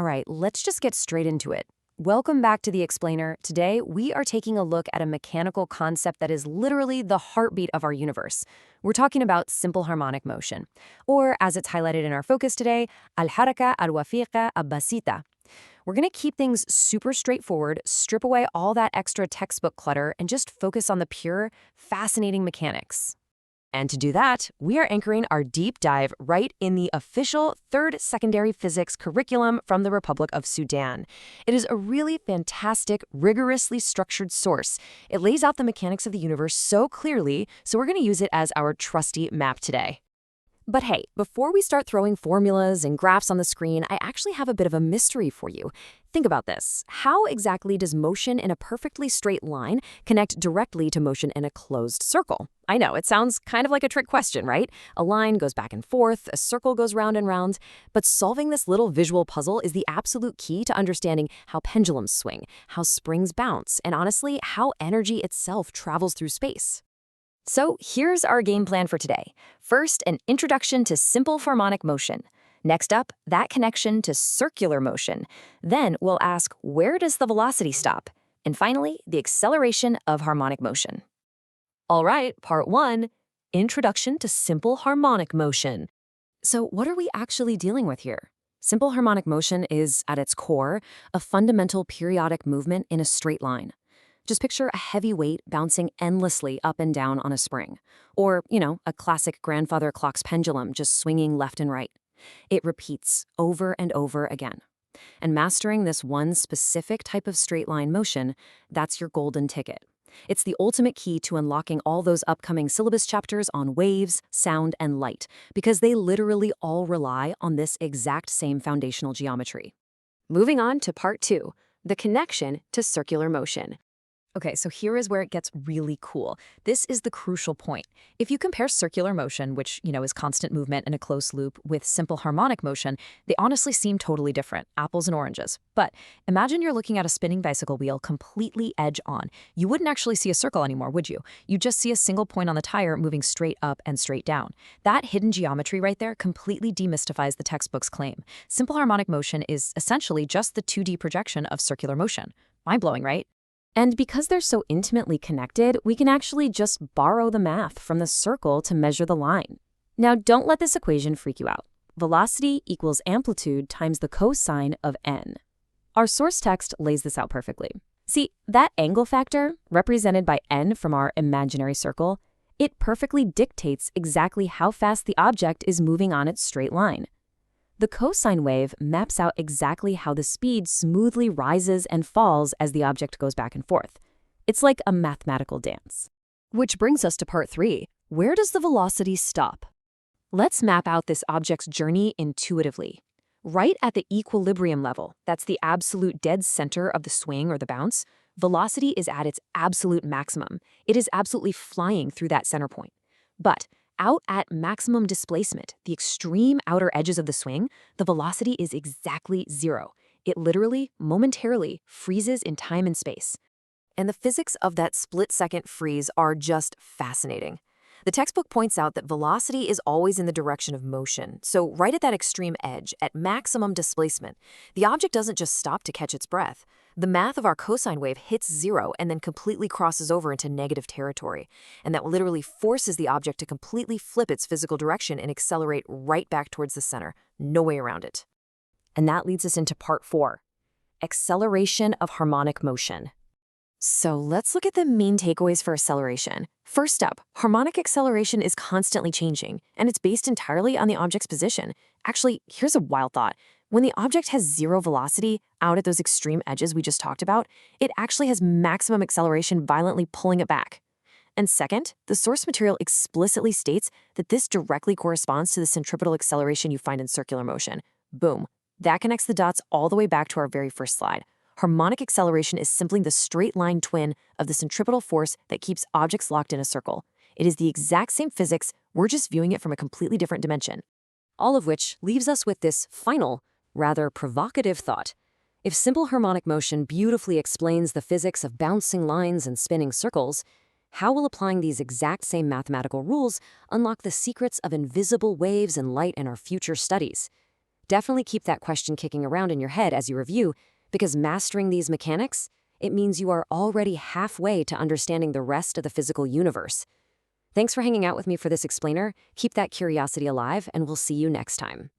All right, let's just get straight into it. Welcome back to The Explainer. Today, we are taking a look at a mechanical concept that is literally the heartbeat of our universe. We're talking about simple harmonic motion, or as it's highlighted in our focus today, al-haraka al-wafiqa al-basita. We're going to keep things super straightforward, strip away all that extra textbook clutter, and just focus on the pure, fascinating mechanics. And to do that, we are anchoring our deep dive right in the official third secondary physics curriculum from the Republic of Sudan. It is a really fantastic, rigorously structured source. It lays out the mechanics of the universe so clearly, so we're going to use it as our trusty map today. But hey, before we start throwing formulas and graphs on the screen, I actually have a bit of a mystery for you. Think about this. How exactly does motion in a perfectly straight line connect directly to motion in a closed circle? I know, it sounds kind of like a trick question, right? A line goes back and forth, a circle goes round and round, but solving this little visual puzzle is the absolute key to understanding how pendulums swing, how springs bounce, and honestly, how energy itself travels through space. So here's our game plan for today. First, an introduction to simple harmonic motion. Next up, that connection to circular motion. Then we'll ask, where does the velocity stop? And finally, the acceleration of harmonic motion. All right, part one, introduction to simple harmonic motion. So what are we actually dealing with here? Simple harmonic motion is, at its core, a fundamental periodic movement in a straight line. Just picture a heavy weight bouncing endlessly up and down on a spring. Or, a classic grandfather clock's pendulum just swinging left and right. It repeats over and over again. And mastering this one specific type of straight line motion, that's your golden ticket. It's the ultimate key to unlocking all those upcoming syllabus chapters on waves, sound, and light, because they literally all rely on this exact same foundational geometry. Moving on to part two, the connection to circular motion. Okay, so here is where it gets really cool. This is the crucial point. If you compare circular motion, which, is constant movement in a closed loop, with simple harmonic motion, they honestly seem totally different, apples and oranges. But imagine you're looking at a spinning bicycle wheel completely edge on. You wouldn't actually see a circle anymore, would you? You'd just see a single point on the tire moving straight up and straight down. That hidden geometry right there completely demystifies the textbook's claim. Simple harmonic motion is essentially just the 2D projection of circular motion. Mind-blowing, right? And because they're so intimately connected, we can actually just borrow the math from the circle to measure the line. Now, don't let this equation freak you out. Velocity equals amplitude times the cosine of n. Our source text lays this out perfectly. See, that angle factor, represented by n from our imaginary circle, it perfectly dictates exactly how fast the object is moving on its straight line. The cosine wave maps out exactly how the speed smoothly rises and falls as the object goes back and forth. It's like a mathematical dance. Which brings us to part three. Where does the velocity stop? Let's map out this object's journey intuitively. Right at the equilibrium level, that's the absolute dead center of the swing or the bounce, velocity is at its absolute maximum. It is absolutely flying through that center point. But out at maximum displacement, the extreme outer edges of the swing, the velocity is exactly zero. It literally, momentarily, freezes in time and space. And the physics of that split-second freeze are just fascinating. The textbook points out that velocity is always in the direction of motion, so right at that extreme edge, at maximum displacement, the object doesn't just stop to catch its breath. The math of our cosine wave hits zero and then completely crosses over into negative territory, and that literally forces the object to completely flip its physical direction and accelerate right back towards the center. No way around it. And that leads us into part four, acceleration of harmonic motion. So let's look at the main takeaways for acceleration. First up, harmonic acceleration is constantly changing, and it's based entirely on the object's position. Actually, here's a wild thought. When the object has zero velocity out at those extreme edges we just talked about, it actually has maximum acceleration violently pulling it back. And second, the source material explicitly states that this directly corresponds to the centripetal acceleration you find in circular motion. Boom. That connects the dots all the way back to our very first slide. Harmonic acceleration is simply the straight line twin of the centripetal force that keeps objects locked in a circle. It is the exact same physics, we're just viewing it from a completely different dimension. All of which leaves us with this final, rather provocative thought. If simple harmonic motion beautifully explains the physics of bouncing lines and spinning circles, how will applying these exact same mathematical rules unlock the secrets of invisible waves and light in our future studies? Definitely keep that question kicking around in your head as you review, because mastering these mechanics, it means you are already halfway to understanding the rest of the physical universe. Thanks for hanging out with me for this explainer. Keep that curiosity alive, and we'll see you next time.